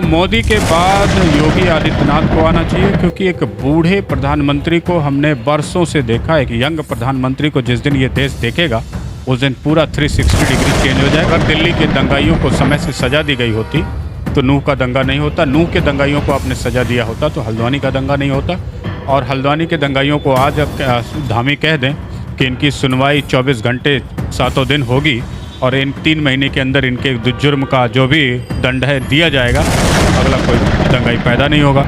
मोदी के बाद योगी आदित्यनाथ को आना चाहिए, क्योंकि एक बूढ़े प्रधानमंत्री को हमने बरसों से देखा है कि यंग प्रधानमंत्री को जिस दिन ये देश देखेगा उस दिन पूरा 360 डिग्री चेंज हो जाएगा। अगर दिल्ली के दंगाइयों को समय से सजा दी गई होती तो नूह का दंगा नहीं होता, नूह के दंगाइयों को आपने सजा दिया होता तो हल्द्वानी का दंगा नहीं होता। और हल्द्वानी के दंगाइयों को आज धामी कह दें कि इनकी सुनवाई 24 घंटे 7 दिन होगी और इन 3 महीने के अंदर इनके जुर्म का जो भी दंड है दिया जाएगा, अगला कोई दंगाई पैदा नहीं होगा।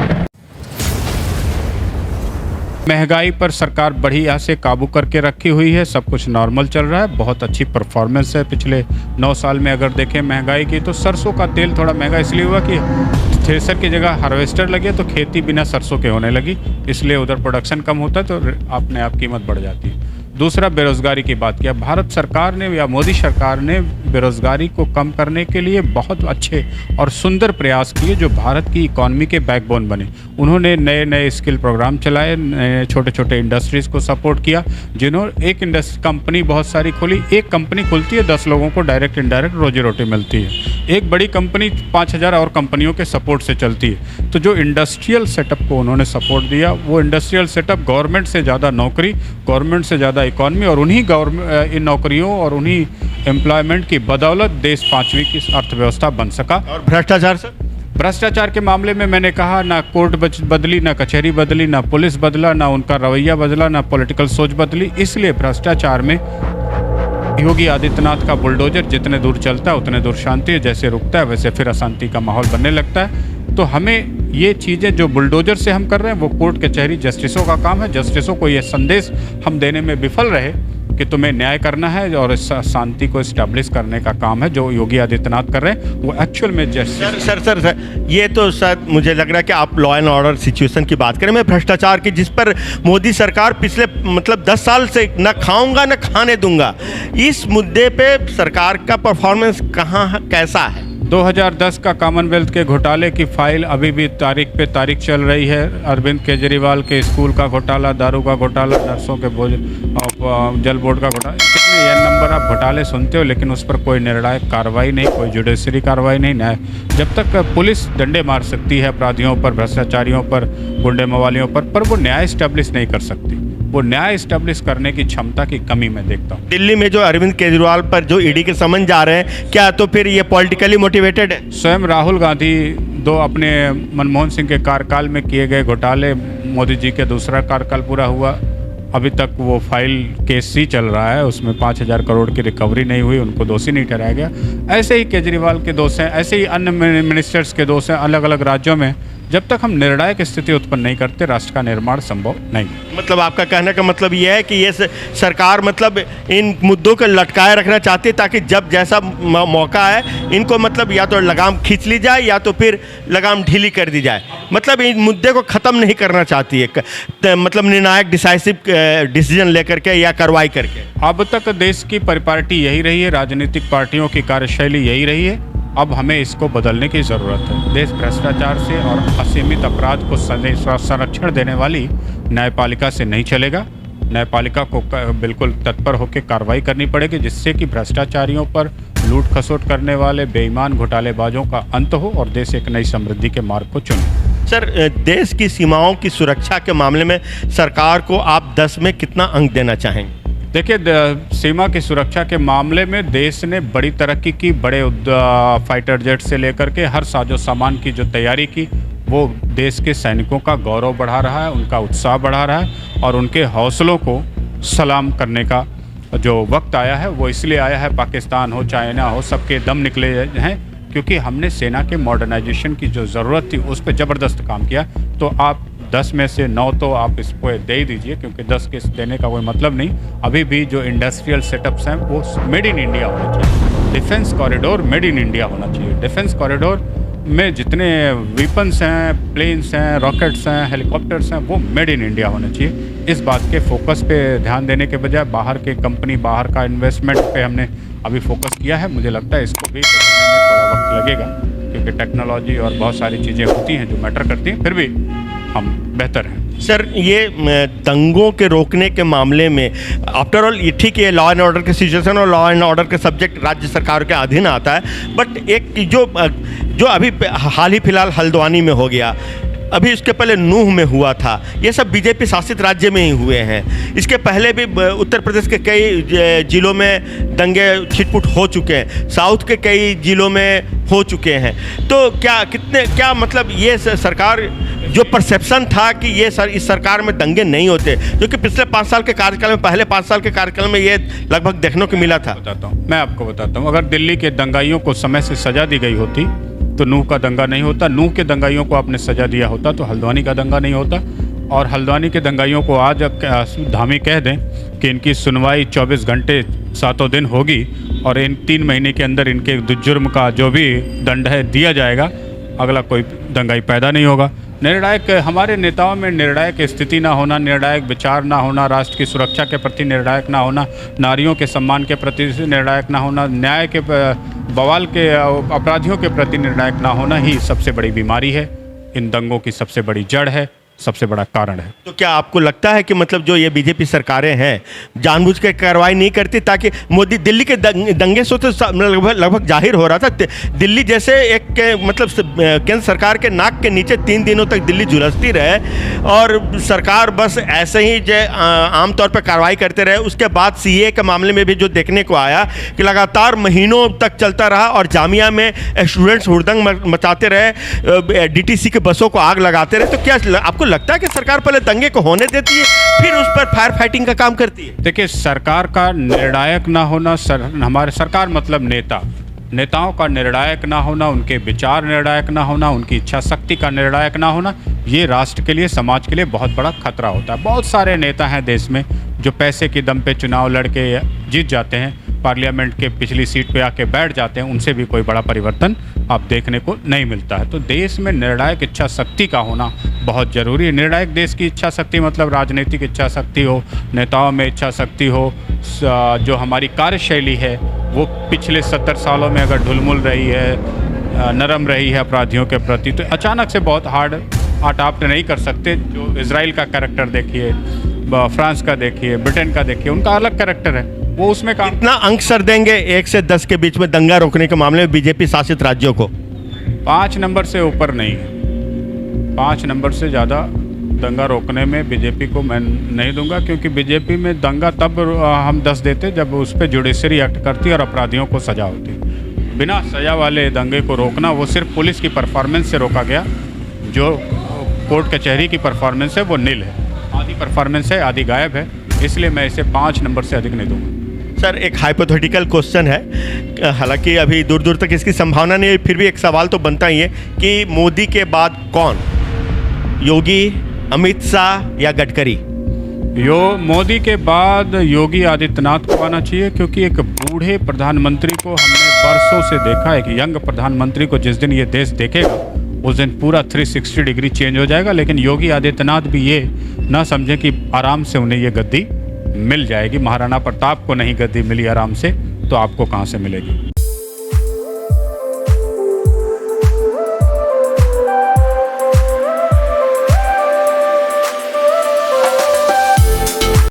महंगाई पर सरकार बढ़िया से काबू करके रखी हुई है, सब कुछ नॉर्मल चल रहा है, बहुत अच्छी परफॉर्मेंस है। पिछले 9 साल में अगर देखें महंगाई की तो सरसों का तेल थोड़ा महंगा इसलिए हुआ कि थ्रेसर की जगह हार्वेस्टर लगे तो खेती बिना सरसों के होने लगी, इसलिए उधर प्रोडक्शन कम होता है तो अपने आप कीमत बढ़ जाती है। दूसरा, बेरोज़गारी की बात किया। भारत सरकार ने या मोदी सरकार ने बेरोज़गारी को कम करने के लिए बहुत अच्छे और सुंदर प्रयास किए जो भारत की इकॉनमी के बैकबोन बने। उन्होंने नए नए स्किल प्रोग्राम चलाए, नए छोटे छोटे इंडस्ट्रीज़ को सपोर्ट किया, जिन्होंने एक कंपनी बहुत सारी खोली। एक कंपनी खुलती है 10 लोगों को डायरेक्ट इनडायरेक्ट रोजी रोटी मिलती है। एक बड़ी कंपनी 5000 और कंपनियों के सपोर्ट से चलती है। तो जो इंडस्ट्रियल सेटअप को उन्होंने सपोर्ट दिया, वो इंडस्ट्रियल सेटअप गवर्नमेंट से ज़्यादा नौकरी, गवर्नमेंट से ज़्यादा इकॉनमी, और उन्हीं इन नौकरियों और उन्हीं एम्प्लॉयमेंट की बदौलत देश 5वीं की अर्थव्यवस्था बन सका। और भ्रष्टाचार से, भ्रष्टाचार के मामले में मैंने कहा, ना कोर्ट बदली, ना कचहरी बदली, ना पुलिस बदला, ना उनका रवैया बदला, ना पॉलिटिकल सोच बदली। इसलिए भ्रष्टाचार में योगी आदित्यनाथ का बुलडोजर जितने दूर चलता है उतने दूर शांति है, जैसे रुकता है वैसे फिर अशांति का माहौल बनने लगता है। तो हमें ये चीज़ें जो बुलडोजर से हम कर रहे हैं वो कोर्ट कचहरी जस्टिसों का काम है। जस्टिसों को ये संदेश हम देने में विफल रहे कि तुम्हें न्याय करना है और इस शांति को इस्टेब्लिश करने का काम है जो योगी आदित्यनाथ कर रहे हैं, वो एक्चुअल में जस्टिस। सर, ये तो शायद मुझे लग रहा है कि आप लॉ एंड ऑर्डर सिचुएशन की बात करें, मैं भ्रष्टाचार की, जिस पर मोदी सरकार पिछले 10 साल से न खाऊंगा न खाने दूंगा, इस मुद्दे पे सरकार का परफॉर्मेंस कहाँ कैसा है? 2010 का कॉमनवेल्थ के घोटाले की फाइल अभी भी तारीख पे तारीख चल रही है। अरविंद केजरीवाल के स्कूल का घोटाला, दारू का घोटाला, नर्सों के जल बोर्ड का घोटाला, कितने ये नंबर आप घोटाले सुनते हो, लेकिन उस पर कोई निर्णायक कार्रवाई नहीं, कोई जुडिशरी कार्रवाई नहीं। न्याय जब तक पुलिस डंडे मार सकती है अपराधियों पर, भ्रष्टाचारियों पर, गुंडे मवालियों पर वो न्याय इस्टेब्लिश नहीं कर सकती। वो न्याय इस्टेब्लिश करने की क्षमता की कमी मैं देखता हूँ। दिल्ली में जो अरविंद केजरीवाल पर जो ईडी के समन जा रहे हैं, क्या तो फिर ये पॉलिटिकली मोटिवेटेड है? स्वयं राहुल गांधी अपने मनमोहन सिंह के कार्यकाल में किए गए घोटाले, मोदी जी के दूसरा कार्यकाल पूरा हुआ, अभी तक वो फाइल केस ही चल रहा है, उसमें 5000 करोड़ की रिकवरी नहीं हुई, उनको दोषी नहीं ठहराया गया। ऐसे ही केजरीवाल के दोष हैं, ऐसे ही अन्य मिनिस्टर्स के दोष हैं अलग अलग राज्यों में। जब तक हम निर्णायक स्थिति उत्पन्न नहीं करते, राष्ट्र का निर्माण संभव नहीं। मतलब आपका कहने का मतलब ये है कि ये सरकार मतलब इन मुद्दों को लटकाए रखना चाहती है ताकि जब जैसा मौका है इनको मतलब या तो लगाम खींच ली जाए या तो फिर लगाम ढीली कर दी जाए, मतलब इन मुद्दे को ख़त्म नहीं करना चाहती है, मतलब निर्णायक डिसाइसिव डिसीजन लेकर के या कार्रवाई करके। अब तक देश की परिपाटी यही रही है, राजनीतिक पार्टियों की कार्यशैली यही रही है। अब हमें इसको बदलने की ज़रूरत है। देश भ्रष्टाचार से और असीमित अपराध को संरक्षण देने वाली न्यायपालिका से नहीं चलेगा। न्यायपालिका को बिल्कुल तत्पर होकर कार्रवाई करनी पड़ेगी, जिससे कि भ्रष्टाचारियों पर, लूट खसोट करने वाले बेईमान घोटालेबाजों का अंत हो और देश एक नई समृद्धि के मार्ग को चुने। सर, देश की सीमाओं की सुरक्षा के मामले में सरकार को आप 10 में कितना अंक देना चाहेंगे? देखिए, सीमा की सुरक्षा के मामले में देश ने बड़ी तरक्की की। बड़े फाइटर जेट से लेकर के हर साजो सामान की जो तैयारी की, वो देश के सैनिकों का गौरव बढ़ा रहा है, उनका उत्साह बढ़ा रहा है, और उनके हौसलों को सलाम करने का जो वक्त आया है वो इसलिए आया है, पाकिस्तान हो, चाइना हो, सबके दम निकले हैं, क्योंकि हमने सेना के मॉडर्नाइजेशन की जो ज़रूरत थी उस पर ज़बरदस्त काम किया। तो आप 10 में से 9 तो आप इसको दे ही दीजिए, क्योंकि 10 के देने का कोई मतलब नहीं। अभी भी जो इंडस्ट्रियल सेटअप्स हैं वो मेड इन इंडिया होना चाहिए। Defence corridor made in India होना चाहिए। डिफेंस कॉरिडोर में जितने वेपन्स हैं, प्लेन्स हैं, रॉकेट्स हैं, हेलीकॉप्टर्स हैं, वो मेड इन इंडिया होना चाहिए। इस बात के फोकस पे ध्यान देने के बजाय बाहर के कंपनी, बाहर का इन्वेस्टमेंट पे हमने अभी फोकस किया है। मुझे लगता है इसको भी बदलने में थोड़ा वक्त लगेगा, क्योंकि टेक्नोलॉजी और बहुत सारी चीज़ें होती हैं जो मैटर करती हैं, फिर भी हम बेहतर हैं। सर ये दंगों के रोकने के मामले में आफ्टर ऑल ये ठीक है, लॉ एंड ऑर्डर के सिचुएशन और लॉ एंड ऑर्डर के सब्जेक्ट राज्य सरकार के अधीन आता है, बट एक जो अभी हाल ही फिलहाल हल्द्वानी में हो गया, अभी इसके पहले नूह में हुआ था, ये सब बीजेपी शासित राज्य में ही हुए हैं। इसके पहले भी उत्तर प्रदेश के कई जिलों में दंगे छिटपुट हो चुके हैं, साउथ के कई जिलों में हो चुके हैं। तो क्या मतलब ये सरकार जो परसेप्शन था कि ये इस सरकार में दंगे नहीं होते, क्योंकि पिछले 5 साल के कार्यकाल में, पहले 5 साल के कार्यकाल में ये लगभग देखने को मिला था। मैं आपको बताता हूँ, अगर दिल्ली के दंगाइयों को समय से सजा दी गई होती तो नूह का दंगा नहीं होता, नूह के दंगाइयों को आपने सजा दिया होता तो हल्द्वानी का दंगा नहीं होता, और हल्द्वानी के दंगाइयों को आज धामी कह दें कि इनकी सुनवाई 24 घंटे 7 दिन होगी और इन 3 महीने के अंदर इनके जुर्म का जो भी दंड है दिया जाएगा, अगला कोई दंगाई पैदा नहीं होगा। निर्णायक हमारे नेताओं में निर्णायक स्थिति ना होना, निर्णायक विचार ना होना, राष्ट्र की सुरक्षा के प्रति निर्णायक ना होना, नारियों के सम्मान के प्रति निर्णायक ना होना, न्याय के बवाल के अपराधियों के प्रति निर्णायक ना होना ही सबसे बड़ी बीमारी है, इन दंगों की सबसे बड़ी जड़ है, सबसे बड़ा कारण है। तो क्या आपको लगता है कि मतलब जो ये बीजेपी सरकारें हैं जानबूझ के कार्रवाई नहीं करती, ताकि मोदी दिल्ली के दंगे से तो लगभग जाहिर हो रहा था, दिल्ली जैसे एक मतलब केंद्र सरकार के नाक के नीचे 3 दिनों तक दिल्ली झुलसती रहे और सरकार बस ऐसे ही आमतौर पर कार्रवाई करते रहे। उसके बाद सीए के मामले में भी जो देखने को आया कि लगातार महीनों तक चलता रहा और जामिया में स्टूडेंट्स हुड़दंग मचाते रहे, डीटीसी के बसों को आग लगाते रहे। तो क्या आपको लगता है कि सरकार पहले दंगे को होने देती है फिर उस पर फायर फाइटिंग का काम करती है? देखिए, सरकार का निर्णायक ना होना, हमारे सरकार मतलब नेताओं का निर्णायक ना होना, उनके विचार निर्णायक ना होना, उनकी इच्छा शक्ति का निर्णायक ना होना, ये राष्ट्र के लिए, समाज के लिए बहुत बड़ा खतरा होता है। बहुत सारे नेता हैं देश में जो पैसे के दम पे चुनाव लड़के जीत जाते हैं, पार्लियामेंट के पिछली सीट पे आके बैठ जाते हैं, उनसे भी कोई बड़ा परिवर्तन आप देखने को नहीं मिलता है। तो देश में निर्णायक इच्छा शक्ति का होना बहुत ज़रूरी है। निर्णायक देश की इच्छा शक्ति मतलब राजनीतिक इच्छा शक्ति हो, नेताओं में इच्छा शक्ति हो, जो हमारी कार्यशैली है वो पिछले 70 सालों में अगर ढुलमुल रही है, नरम रही है अपराधियों के प्रति, तो अचानक से बहुत हार्ड अडॉप्ट नहीं कर सकते। जो इजराइल का कैरेक्टर देखिए, फ्रांस का देखिए, ब्रिटेन का देखिए, उनका अलग कैरेक्टर है, वो उसमें काम। कितना अंक सर देंगे 1 से 10 के बीच में दंगा रोकने के मामले में बीजेपी शासित राज्यों को? 5 नंबर से ऊपर नहीं है, 5 नंबर से ज़्यादा दंगा रोकने में बीजेपी को मैं नहीं दूंगा, क्योंकि बीजेपी में दंगा तब हम 10 देते जब उस पर जुडिशरी एक्ट करती और अपराधियों को सजा होती। बिना सजा वाले दंगे को रोकना, वो सिर्फ पुलिस की परफॉर्मेंस से रोका गया, जो कोर्ट कचहरी की परफॉर्मेंस है वो नील है, आधी परफॉर्मेंस है आधी गायब है, इसलिए मैं इसे 5 नंबर से अधिक नहीं दूंगा। सर एक हाइपोथेटिकल क्वेश्चन है, हालांकि अभी दूर दूर तक इसकी संभावना नहीं है, फिर भी एक सवाल तो बनता ही है कि मोदी के बाद कौन, योगी, अमित शाह या गडकरी? मोदी के बाद योगी आदित्यनाथ को आना चाहिए, क्योंकि एक बूढ़े प्रधानमंत्री को हमने बरसों से देखा है कि यंग प्रधानमंत्री को जिस दिन ये देश देखेगा उस दिन पूरा 360 डिग्री चेंज हो जाएगा। लेकिन योगी आदित्यनाथ भी ये ना समझें कि आराम से उन्हें ये गद्दी मिल जाएगी। महाराणा प्रताप को नहीं गद्दी मिली आराम से, तो आपको कहाँ से मिलेगी?